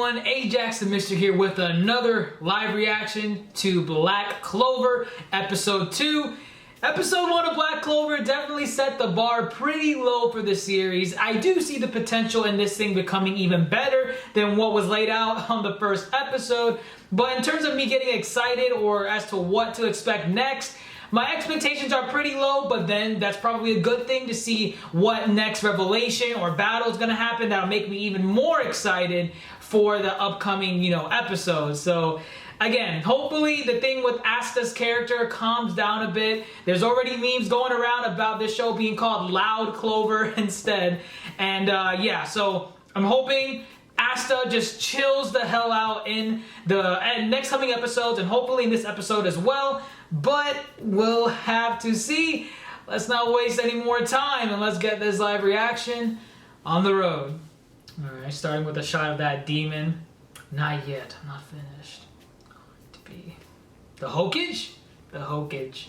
everyone, Ajax the Mister here with another live reaction to Black Clover Episode 2. Episode 1 of Black Clover definitely set the bar pretty low for the series. I do see the potential in this thing becoming even better than what was laid out on the first episode, but in terms of me getting excited or as to what to expect next, my expectations are pretty low, but then that's probably a good thing to see what next revelation or battle is going to happen that'll make me even more excited for the upcoming, episodes. So again, hopefully the thing with Asta's character calms down a bit. There's already memes going around about this show being called Loud Clover instead. And yeah, so I'm hoping Asta just chills the hell out in the next coming episodes, and hopefully in this episode as well. But we'll have to see. Let's not waste any more time and let's get this live reaction on the road. Alright, starting with a shot of that demon. Not yet, I'm not finished. To be the Hokage? The Hokage.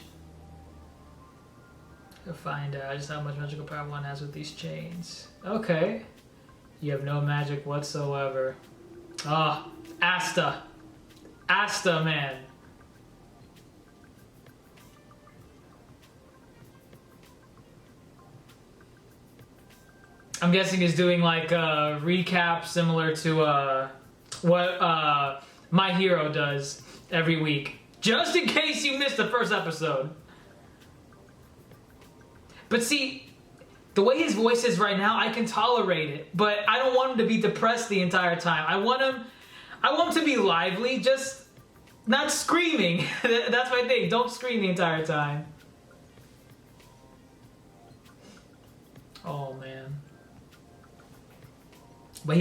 You'll find out just how much magical power one has with these chains. Okay. You have no magic whatsoever. Ah, Asta. Asta, man. I'm guessing he's doing like a recap similar to what My Hero does every week. Just in case you missed the first episode. But see, the way his voice is right now, I can tolerate it. But I don't want him to be depressed the entire time. I want him to be lively, just not screaming. That's my thing. Don't scream the entire time. Oh, man. But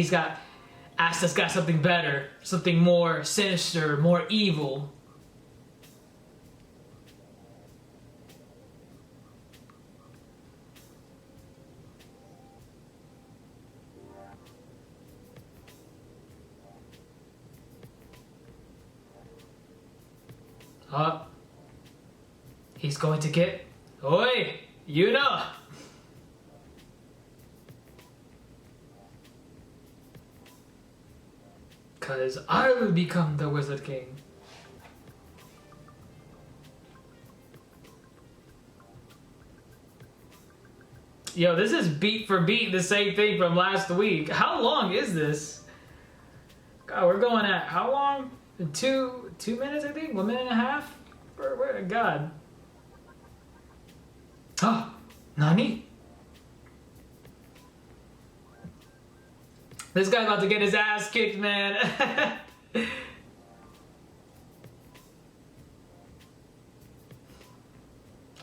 Asta's got something better, something more sinister, more evil. He's going to get... Oi! Yuno! Because I will become the Wizard King. Yo, this is beat for beat the same thing from last week. How long is this? God, we're going at how long? Two minutes, I think? 1.5 minutes? God. Oh, Nani? This guy's about to get his ass kicked, man.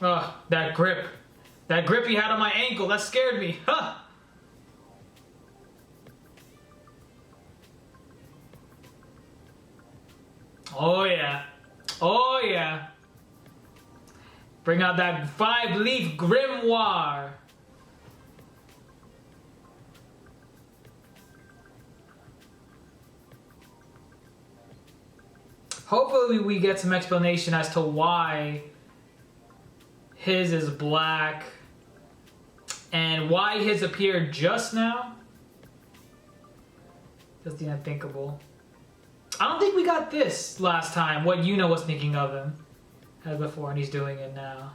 Oh, that grip. That grip he had on my ankle, that scared me. Huh. Oh, yeah. Oh, yeah. Bring out that 5-leaf grimoire. Hopefully we get some explanation as to why his is black and why his appeared just now. Just the unthinkable. I don't think we got this last time, what Yuno was thinking of him as before, and he's doing it now.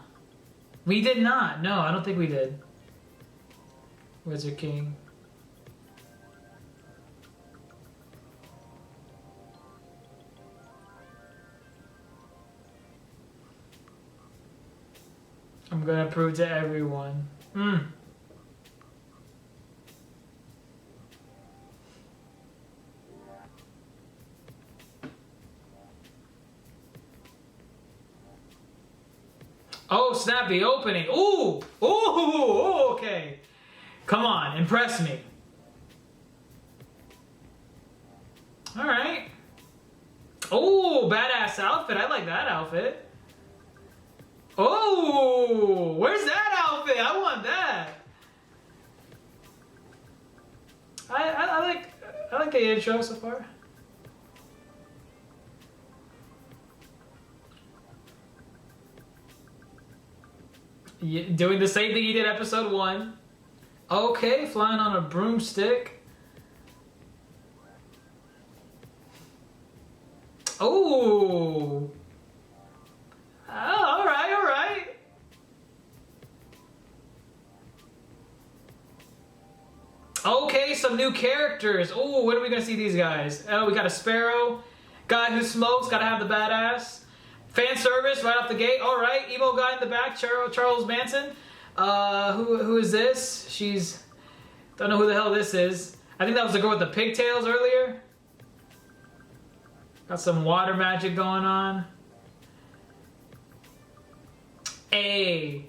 We did not. No, I don't think we did. Wizard King. I'm gonna prove to everyone. Oh, snap, the opening. Ooh! Ooh! Okay. Come on, impress me. Alright. Oh, badass outfit. I like that outfit. Oh, where's that outfit? I want that. I like the intro so far. Doing the same thing he did episode 1. Okay, flying on a broomstick. Oh. Oh, all right, all right. Okay, some new characters. Oh, when are we gonna see these guys? Oh, we got a Sparrow, guy who smokes, gotta have the badass. Fan service right off the gate. All right, emo guy in the back, Charles Manson. Who is this? She's, don't know who the hell this is. I think that was the girl with the pigtails earlier. Got some water magic going on. Yeah,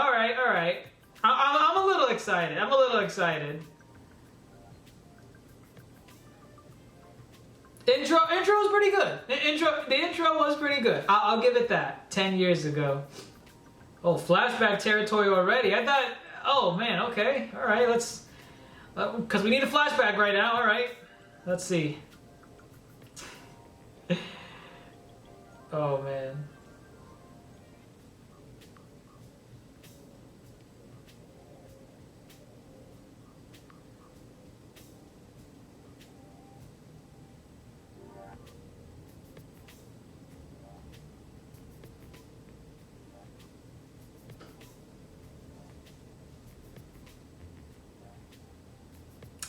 all right, all right. I'm a little excited. I'm a little excited. Intro was pretty good. The intro was pretty good. I'll give it that. 10 years ago. Oh, flashback territory already. I thought, oh man, okay, all right. Let's, because we need a flashback right now. All right, let's see. Oh man.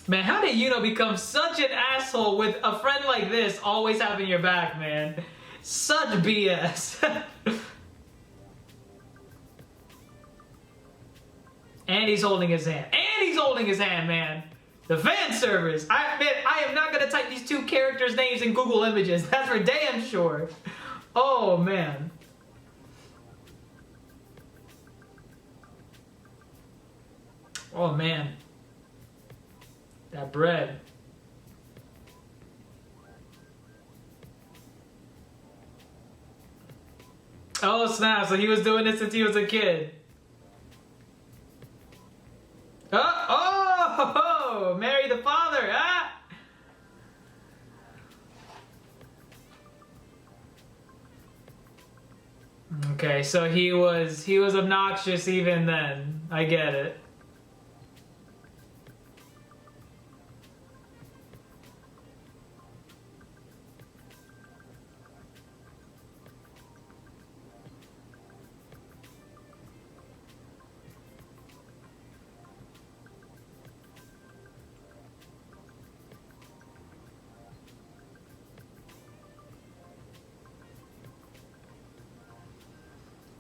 Man, how did Yuno become such an asshole with a friend like this always having your back, man? Such BS. And he's holding his hand. And he's holding his hand, man. The fan service. I am not going to type these two characters' names in Google Images. That's for damn sure. Oh, man. Oh, man. That bread. Oh snap, so he was doing this since he was a kid. Oh, marry the father, ah! Okay, so he was obnoxious even then. I get it.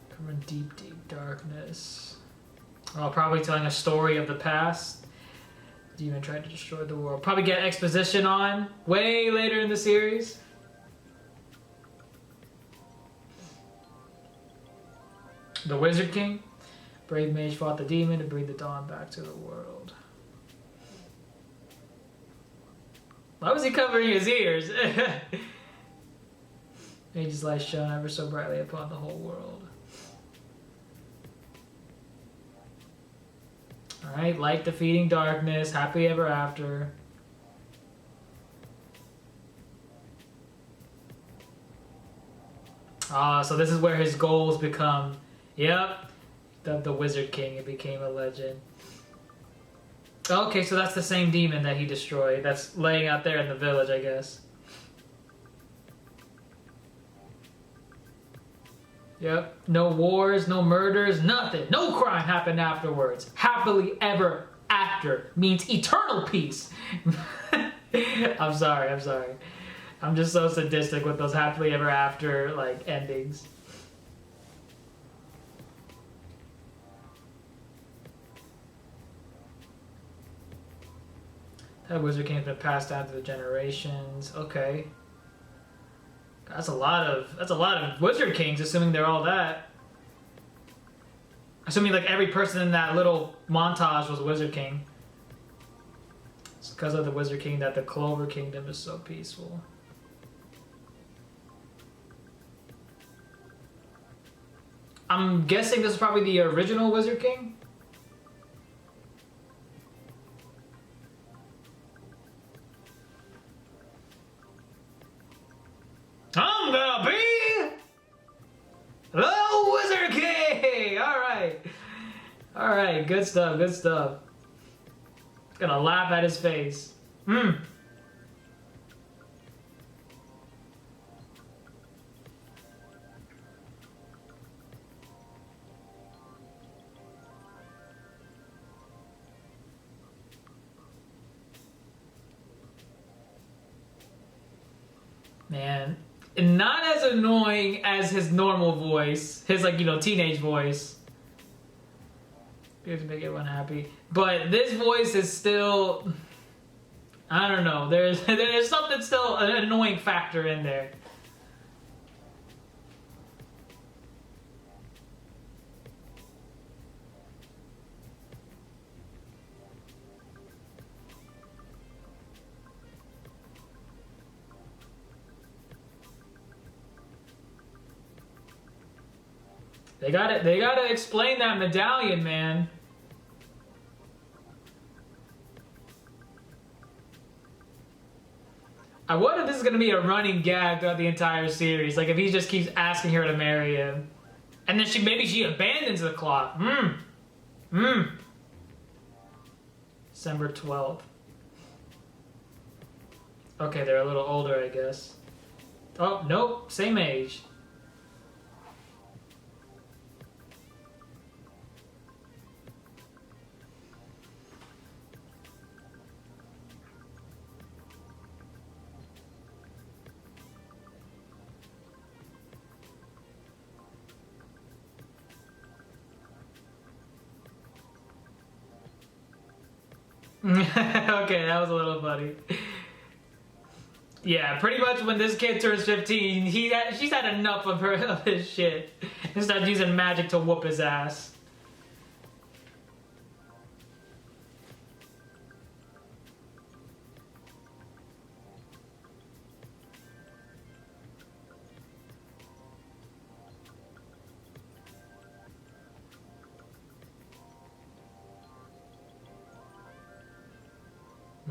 From a deep, deep darkness. Oh, probably telling a story of the past. Demon tried to destroy the world. Probably get exposition on way later in the series. The Wizard King. Brave mage fought the demon to bring the dawn back to the world. Why was he covering his ears? Mage's light shone ever so brightly upon the whole world. Alright, light defeating darkness, happy ever after. Ah, so this is where his goals become, yep, the Wizard King, it became a legend. Okay, so that's the same demon that he destroyed, that's laying out there in the village, I guess. Yep, no wars, no murders, nothing. No crime happened afterwards. Happily ever after means eternal peace. I'm sorry. I'm just so sadistic with those happily ever after, like, endings. That Wizard King's been passed down through the generations. Okay. That's a lot of Wizard Kings, assuming they're all that. Assuming like every person in that little montage was a Wizard King. It's because of the Wizard King that the Clover Kingdom is so peaceful. I'm guessing this is probably the original Wizard King. I'm gonna be the Wizard King! Alright, good stuff. Gonna laugh at his face. Man, not as annoying as his normal voice, his like, you know, teenage voice. To make everyone happy, but this voice is still, I don't know, there's something still, an annoying factor in there. They gotta explain that medallion, man. I wonder if this is going to be a running gag throughout the entire series. Like, if he just keeps asking her to marry him. And then maybe she abandons the clock. December 12th. Okay, they're a little older, I guess. Oh, nope. Same age. Okay, that was a little funny. Yeah, pretty much when this kid turns 15, she's had enough of his shit and starts using magic to whoop his ass.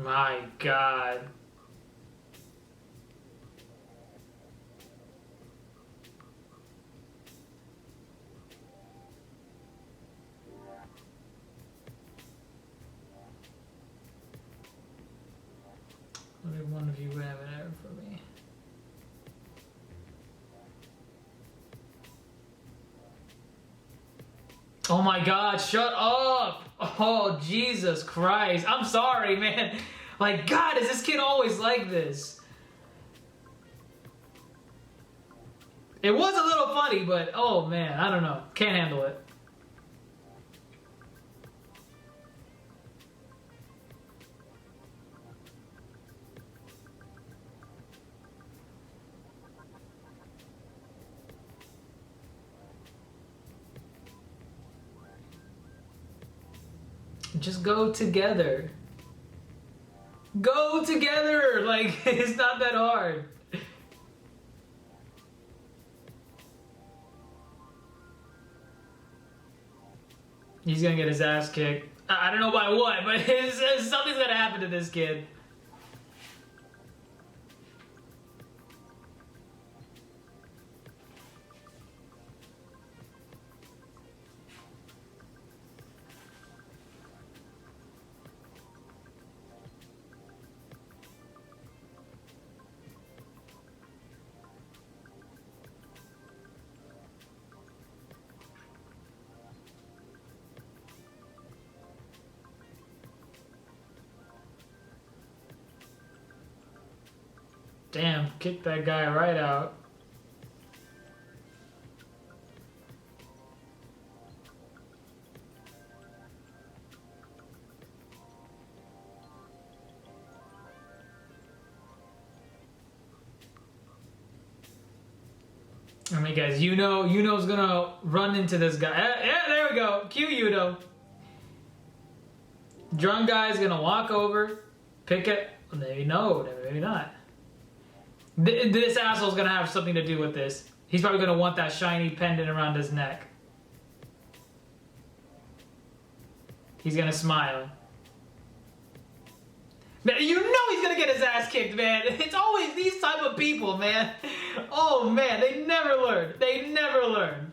My God. Only one of you have an error for me. Oh my God, shut up! Oh, Jesus Christ. I'm sorry, man. Like, God, is this kid always like this? It was a little funny, but oh man, I don't know. Can't handle it. Just go together. Go together! Like, it's not that hard. He's gonna get his ass kicked. I don't know by what, but something's gonna happen to this kid. Damn, kick that guy right out. I mean, guys, Yuno's gonna run into this guy. Yeah, there we go. Cue Yuno. Drunk guy's gonna walk over, pick it. Maybe no, maybe not. This asshole's gonna have something to do with this. He's probably gonna want that shiny pendant around his neck. He's gonna smile. Man, you know he's gonna get his ass kicked, man. It's always these type of people, man. Oh man, they never learn. They never learn.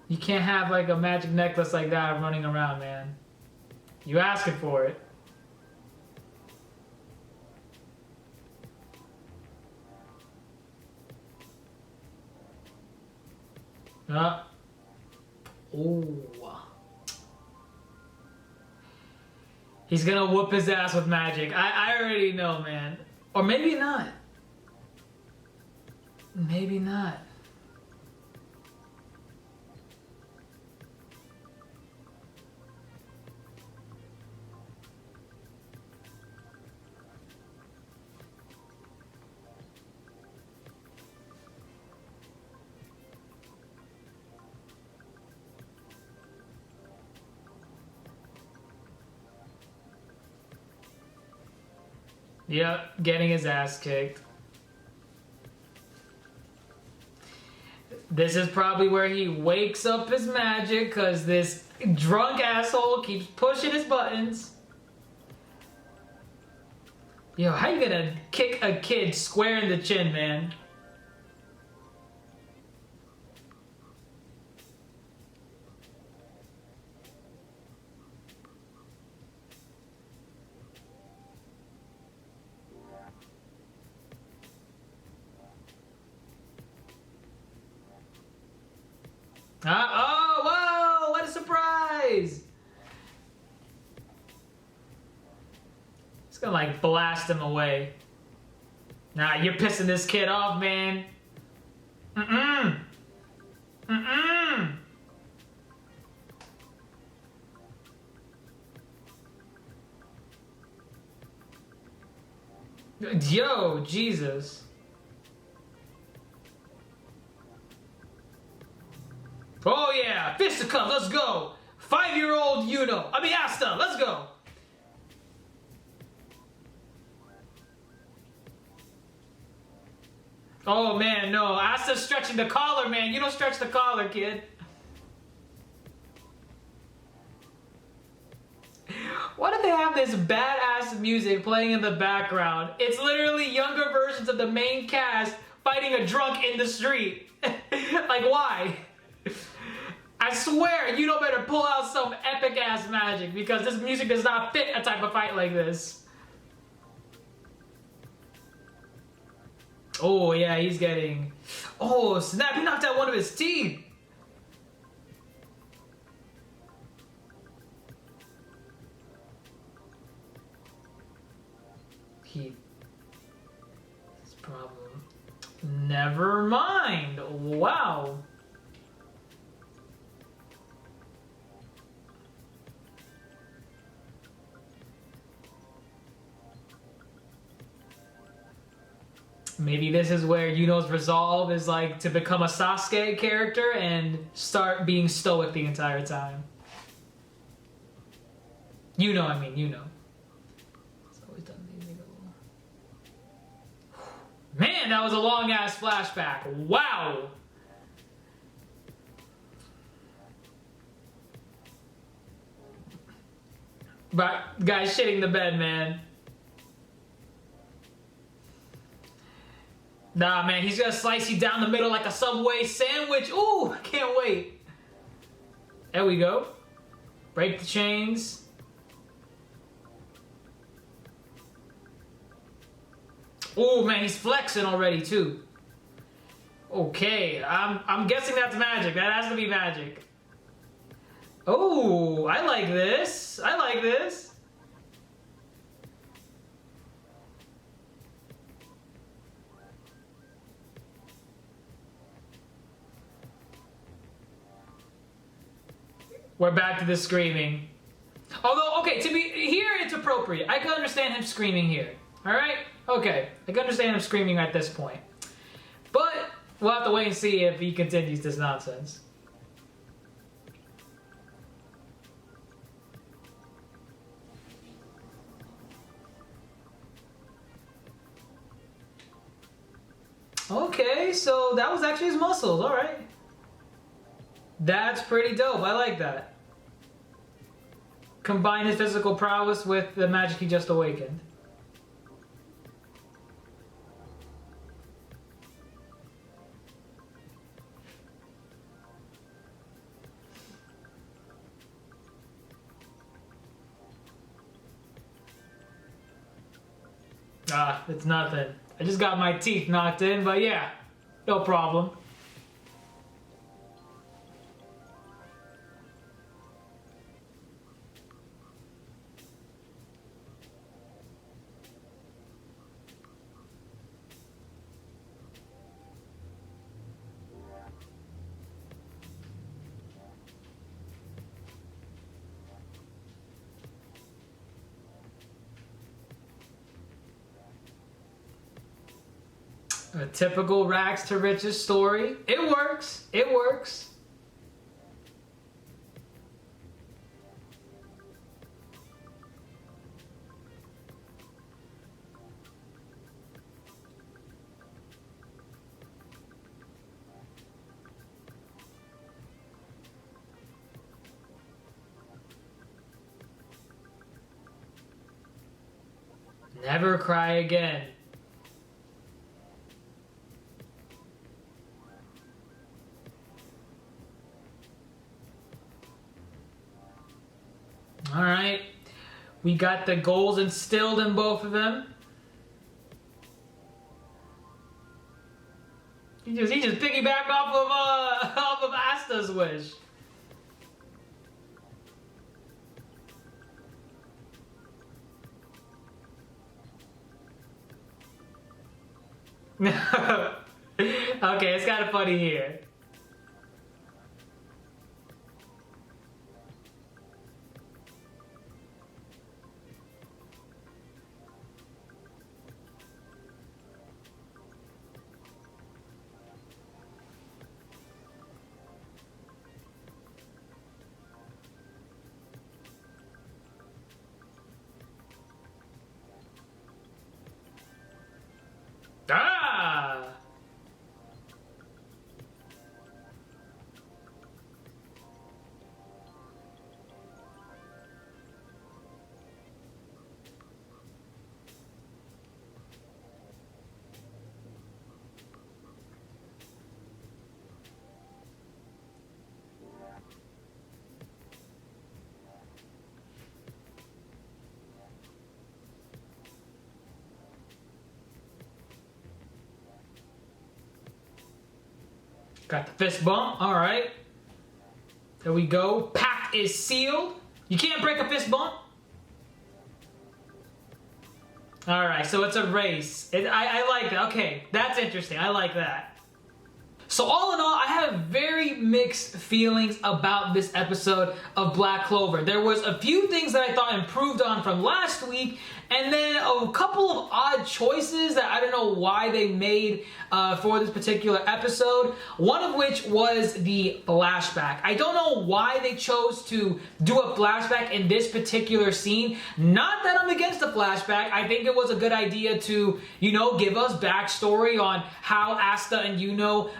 You can't have like a magic necklace like that running around, man. You asking for it. Oh. He's gonna whoop his ass with magic. I already know, man. Or maybe not. Maybe not. Yep, getting his ass kicked. This is probably where he wakes up his magic because this drunk asshole keeps pushing his buttons. Yo, how you gonna kick a kid square in the chin, man? Oh, whoa, what a surprise! It's gonna like blast him away. Nah, you're pissing this kid off, man. Mm-mm. Mm-mm. Yo, Jesus. Oh yeah, fisticuff, let's go. 5-year-old Yuno. I mean Asta, let's go. Oh man, no, Asta's stretching the collar, man. You don't stretch the collar, kid. Why do they have this badass music playing in the background? It's literally younger versions of the main cast fighting a drunk in the street. Like, why? I swear, you don't better pull out some epic ass magic because this music does not fit a type of fight like this. Oh yeah, he's getting... Oh snap, he knocked out one of his teeth. His problem. Never mind. Wow. Maybe this is where Yuno's resolve is like to become a Sasuke character and start being stoic the entire time. Yuno, I mean, Yuno. It's always done these. Man, that was a long ass flashback. Wow. But guy's shitting the bed, man. Nah, man, he's gonna slice you down the middle like a Subway sandwich. Ooh, I can't wait. There we go. Break the chains. Ooh, man, he's flexing already, too. Okay, I'm guessing that's magic. That has to be magic. Oh, I like this. I like this. We're back to the screaming. Although, okay, to be here, it's appropriate. I can understand him screaming here. All right? Okay, I can understand him screaming at this point. But we'll have to wait and see if he continues this nonsense. Okay, so that was actually his muscles. All right. That's pretty dope. I like that. Combine his physical prowess with the magic he just awakened. Ah, it's nothing. I just got my teeth knocked in, but yeah, no problem. A typical rags to riches story. It works. It works. Never cry again. All right, we got the goals instilled in both of them. He just piggybacked off of Asta's wish. Okay, it's kind of funny here. Ah! Got the fist bump. All right. There we go. Pact is sealed. You can't break a fist bump. All right, so it's a race. I like that. Okay, that's interesting. I like that. So all in all, I have very mixed feelings about this episode of Black Clover. There was a few things that I thought improved on from last week, and then a couple of odd choices that I don't know why they made for this particular episode. One of which was the flashback. I don't know why they chose to do a flashback in this particular scene. Not that I'm against the flashback. I think it was a good idea to, you know, give us backstory on how Asta and Yuno,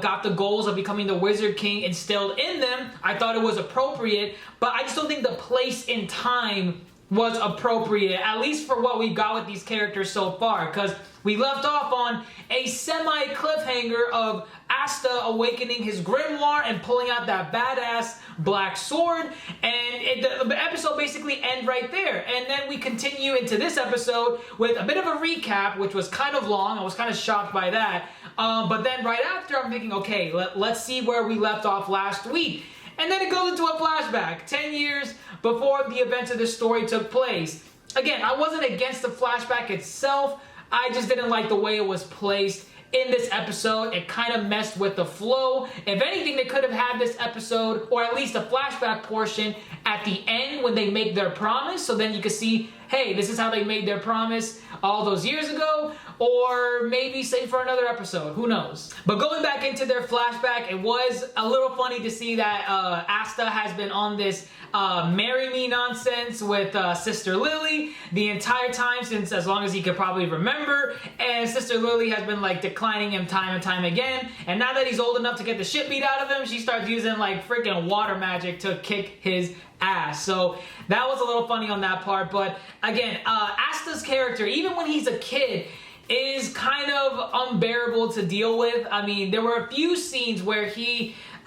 got the goals of becoming the Wizard King instilled in them. I thought it was appropriate, but I just don't think the place and time was appropriate, at least for what we got with these characters so far, because we left off on a semi-cliffhanger of Asta awakening his grimoire and pulling out that badass black sword, and the episode basically ends right there. And then we continue into this episode with a bit of a recap, which was kind of long. I was kind of shocked by that. But then right after, I'm thinking, okay, let's see where we left off last week. And then it goes into a flashback, 10 years before the events of this story took place. Again, I wasn't against the flashback itself. I just didn't like the way it was placed in this episode. It kind of messed with the flow. If anything, they could have had this episode, or at least a flashback portion, at the end when they make their promise, so then you could see, hey, this is how they made their promise all those years ago, or maybe save for another episode, who knows. But going back into their flashback, it was a little funny to see that Asta has been on this marry me nonsense with Sister Lily the entire time, since as long as he could probably remember, and Sister Lily has been like declining him time and time again, and now that he's old enough to get the shit beat out of him, she starts using like freaking water magic to kick his ass. So that was a little funny on that part. But again, Asta's character, even when he's a kid, is kind of unbearable to deal with. I mean, there were a few scenes where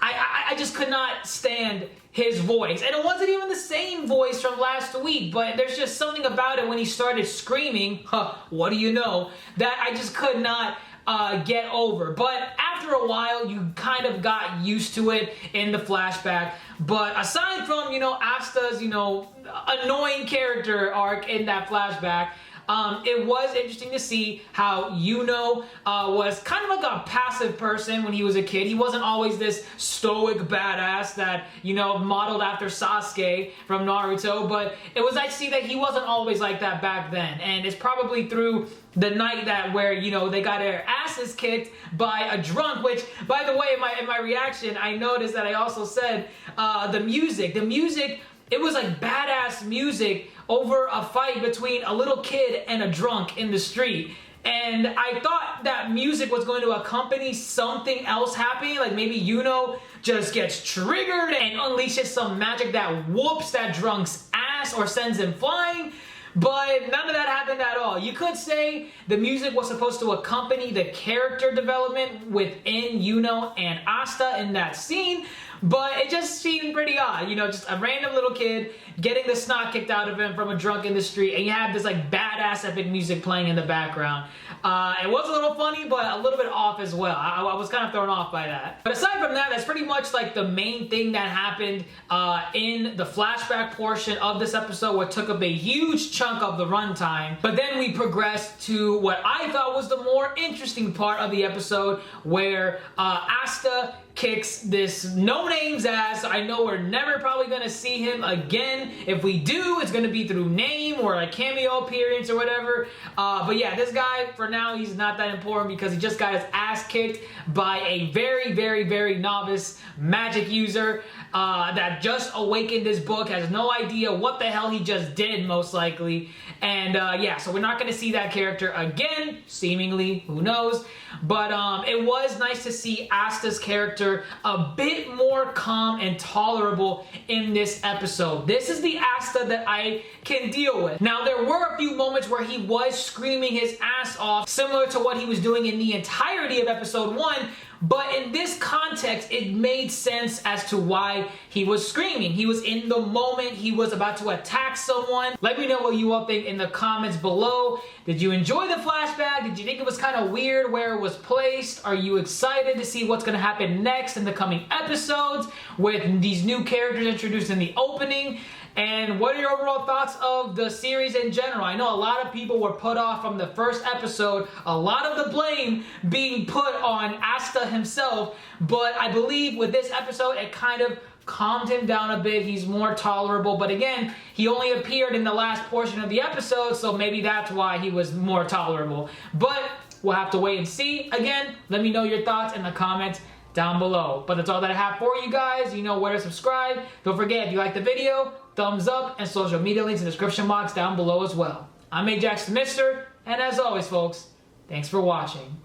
I just could not stand his voice. And it wasn't even the same voice from last week, but there's just something about it when he started screaming, what do you know, that I just could not get over. But after a while, you kind of got used to it in the flashback. But aside from, Asta's, annoying character arc in that flashback, it was interesting to see how Yuno was kind of like a passive person when he was a kid. He wasn't always this stoic badass that, you know, modeled after Sasuke from Naruto, but it was nice to see that he wasn't always like that back then. And it's probably through the night that where, you know, they got their asses kicked by a drunk, which, by the way, in my reaction, I noticed that I also said the music, it was like badass music over a fight between a little kid and a drunk in the street. And I thought that music was going to accompany something else happening, like maybe Yuno just gets triggered and unleashes some magic that whoops that drunk's ass or sends him flying. But none of that happened at all. You could say the music was supposed to accompany the character development within Yuno and Asta in that scene, but it just seemed pretty odd. You know, just a random little kid getting the snot kicked out of him from a drunk in the street, and you have this like badass epic music playing in the background. It was a little funny, but a little bit off as well. I was kind of thrown off by that. But aside from that, that's pretty much like the main thing that happened in the flashback portion of this episode, what took up a huge chunk of the runtime. But then we progressed to what I thought was the more interesting part of the episode, where Asta kicks this no-name's ass. I know we're never probably going to see him again. If we do, it's going to be through name or a cameo appearance or whatever. But yeah, this guy, for now, he's not that important because he just got his ass kicked by a very, very, very novice magic user that just awakened his book, has no idea what the hell he just did, most likely. And yeah, so we're not going to see that character again, seemingly, who knows. But it was nice to see Asta's character a bit more calm and tolerable in this episode. This is the Asta that I can deal with. Now, there were a few moments where he was screaming his ass off, similar to what he was doing in the entirety of episode 1, but in this context, it made sense as to why he was screaming. He was in the moment. He was about to attack someone. Let me know what you all think in the comments below. Did you enjoy the flashback? Did you think it was kind of weird where it was placed? Are you excited to see what's going to happen next in the coming episodes with these new characters introduced in the opening? And what are your overall thoughts of the series in general? I know a lot of people were put off from the first episode, a lot of the blame being put on Asta himself, but I believe with this episode, it kind of calmed him down a bit. He's more tolerable, but again, he only appeared in the last portion of the episode, so maybe that's why he was more tolerable. But we'll have to wait and see. Again, let me know your thoughts in the comments down below. But that's all that I have for you guys. You know where to subscribe. Don't forget, if you like the video, thumbs up, and social media links in the description box down below as well. I'm Ajax the Mister, and as always, folks, thanks for watching.